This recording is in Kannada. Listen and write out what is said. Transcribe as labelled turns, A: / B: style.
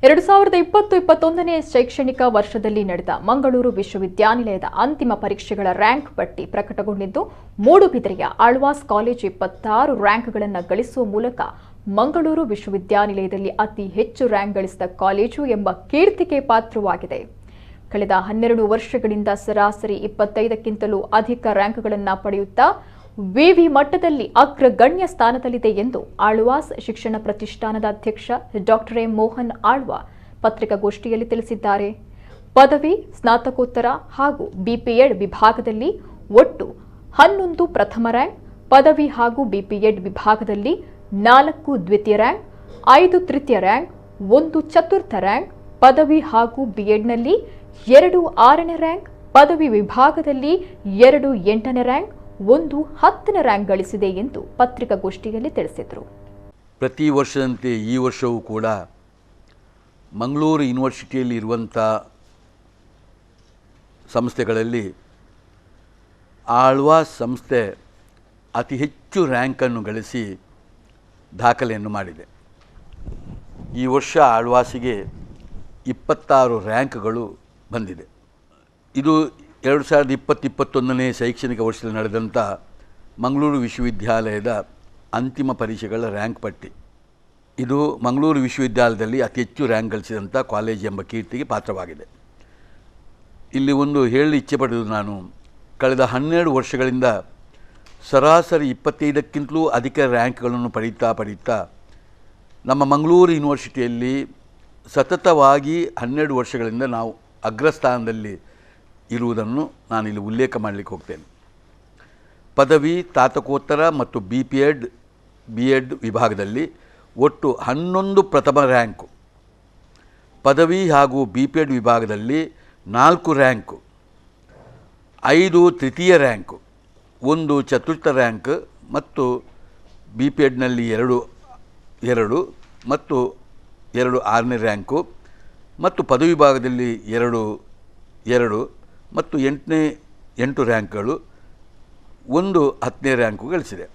A: 2020-21ನೇ ಶೈಕ್ಷಣಿಕ ವರ್ಷದಲ್ಲಿ ನಡೆದ ಮಂಗಳೂರು ವಿಶ್ವವಿದ್ಯಾನಿಲಯದ ಅಂತಿಮ ಪರೀಕ್ಷೆಗಳ ರ್ಯಾಂಕ್ ಪಟ್ಟಿ ಪ್ರಕಟಗೊಂಡಿದ್ದು, ಮೂಡುಬಿದಿರೆಯ ಆಳ್ವಾಸ್ ಕಾಲೇಜು 26 ರ್ಯಾಂಕ್ಗಳನ್ನು ಗಳಿಸುವ ಮೂಲಕ ಮಂಗಳೂರು ವಿಶ್ವವಿದ್ಯಾನಿಲಯದಲ್ಲಿ ಅತಿ ಹೆಚ್ಚು ರ್ಯಾಂಕ್ ಗಳಿಸಿದ ಕಾಲೇಜು ಎಂಬ ಕೀರ್ತಿಗೆ ಪಾತ್ರವಾಗಿದೆ. ಕಳೆದ 12 ವರ್ಷಗಳಿಂದ ಸರಾಸರಿ 25ಕ್ಕಿಂತಲೂ ಅಧಿಕ ರ್ಯಾಂಕ್ಗಳನ್ನು ಪಡೆಯುತ್ತಾ ವಿವಿ ಮಟ್ಟದಲ್ಲಿ ಅಗ್ರಗಣ್ಯ ಸ್ಥಾನದಲ್ಲಿದೆ ಎಂದು ಆಳ್ವಾಸ್ ಶಿಕ್ಷಣ ಪ್ರತಿಷ್ಠಾನದ ಅಧ್ಯಕ್ಷ ಡಾಕ್ಟರ್ ಎಂ ಮೋಹನ್ ಆಳ್ವ ಪತ್ರಿಕಾಗೋಷ್ಠಿಯಲ್ಲಿ ತಿಳಿಸಿದ್ದಾರೆ. ಪದವಿ, ಸ್ನಾತಕೋತ್ತರ ಹಾಗೂ ಬಿಪಿಎಡ್ ವಿಭಾಗದಲ್ಲಿ ಒಟ್ಟು 11 ಪ್ರಥಮ ರ್ಯಾಂಕ್, ಪದವಿ ಹಾಗೂ ಬಿಪಿಎಡ್ ವಿಭಾಗದಲ್ಲಿ 4 ದ್ವಿತೀಯ ರ್ಯಾಂಕ್, 5 ತೃತೀಯ ರ್ಯಾಂಕ್, 1 ಚತುರ್ಥ ರ್ಯಾಂಕ್, ಪದವಿ ಹಾಗೂ ಬಿಎಡ್ನಲ್ಲಿ 2 6ನೇ ರ್ಯಾಂಕ್, ಪದವಿ ವಿಭಾಗದಲ್ಲಿ 2 8ನೇ ರ್ಯಾಂಕ್, 1 10ನೇ ರ್ಯಾಂಕ್ ಗಳಿಸಿದೆ ಎಂದು ಪತ್ರಿಕಾಗೋಷ್ಠಿಯಲ್ಲಿ ತಿಳಿಸಿದರು.
B: ಪ್ರತಿ ವರ್ಷದಂತೆ ಈ ವರ್ಷವೂ ಕೂಡ ಮಂಗಳೂರು ಯೂನಿವರ್ಸಿಟಿಯಲ್ಲಿ ಇರುವಂಥ ಸಂಸ್ಥೆಗಳಲ್ಲಿ ಆಳ್ವಾಸ್ ಸಂಸ್ಥೆ ಅತಿ ಹೆಚ್ಚು ರ್ಯಾಂಕನ್ನು ಗಳಿಸಿ ದಾಖಲೆಯನ್ನು ಮಾಡಿದೆ. ಈ ವರ್ಷ ಆಳ್ವಾಸಿಗೆ 26 ರ್ಯಾಂಕ್ಗಳು ಬಂದಿದೆ. ಇದು 2020-21ನೇ ಶೈಕ್ಷಣಿಕ ವರ್ಷದಲ್ಲಿ ನಡೆದಂಥ ಮಂಗಳೂರು ವಿಶ್ವವಿದ್ಯಾಲಯದ ಅಂತಿಮ ಪರೀಕ್ಷೆಗಳ ರ್ಯಾಂಕ್ ಪಟ್ಟಿ. ಇದು ಮಂಗಳೂರು ವಿಶ್ವವಿದ್ಯಾಲಯದಲ್ಲಿ ಅತಿ ಹೆಚ್ಚು ರ್ಯಾಂಕ್ ಗಳಿಸಿದಂಥ ಕಾಲೇಜ್ ಎಂಬ ಕೀರ್ತಿಗೆ ಪಾತ್ರವಾಗಿದೆ. ಇಲ್ಲಿ ಒಂದು ಹೇಳಲು ಇಚ್ಛೆಪಡುವುದು, ನಾನು ಕಳೆದ 12 ವರ್ಷಗಳಿಂದ ಸರಾಸರಿ 25ಕ್ಕಿಂತಲೂ ಅಧಿಕ ರ್ಯಾಂಕ್ಗಳನ್ನು ಪಡೀತಾ ನಮ್ಮ ಮಂಗಳೂರು ಯೂನಿವರ್ಸಿಟಿಯಲ್ಲಿ ಸತತವಾಗಿ 12 ವರ್ಷಗಳಿಂದ ನಾವು ಅಗ್ರಸ್ಥಾನದಲ್ಲಿ ಇರುವುದನ್ನು ನಾನಿಲ್ಲಿ ಉಲ್ಲೇಖ ಮಾಡಲಿಕ್ಕೆ ಹೋಗ್ತೇನೆ. ಪದವಿ, ಸ್ನಾತಕೋತ್ತರ ಮತ್ತು ಬಿಎಡ್ ವಿಭಾಗದಲ್ಲಿ ಒಟ್ಟು 11 ಪ್ರಥಮ ರ್ಯಾಂಕು, ಪದವಿ ಹಾಗೂ ಬಿಪಿಎಡ್ ವಿಭಾಗದಲ್ಲಿ 4 ರ್ಯಾಂಕು, 5 ತೃತೀಯ ರ್ಯಾಂಕು, 1 ಚತುರ್ಥ ರ್ಯಾಂಕ್ ಮತ್ತು ಬಿಪಿಎಡ್ನಲ್ಲಿ 2 ಮತ್ತು 2 6ನೇ ರ್ಯಾಂಕು ಮತ್ತು ಪದವಿ ವಿಭಾಗದಲ್ಲಿ 2 ಮತ್ತು 8 ರ್ಯಾಂಕ್ಗಳು, 1 10ನೇ ರ್ಯಾಂಕು ಗಳಿಸಿದೆ.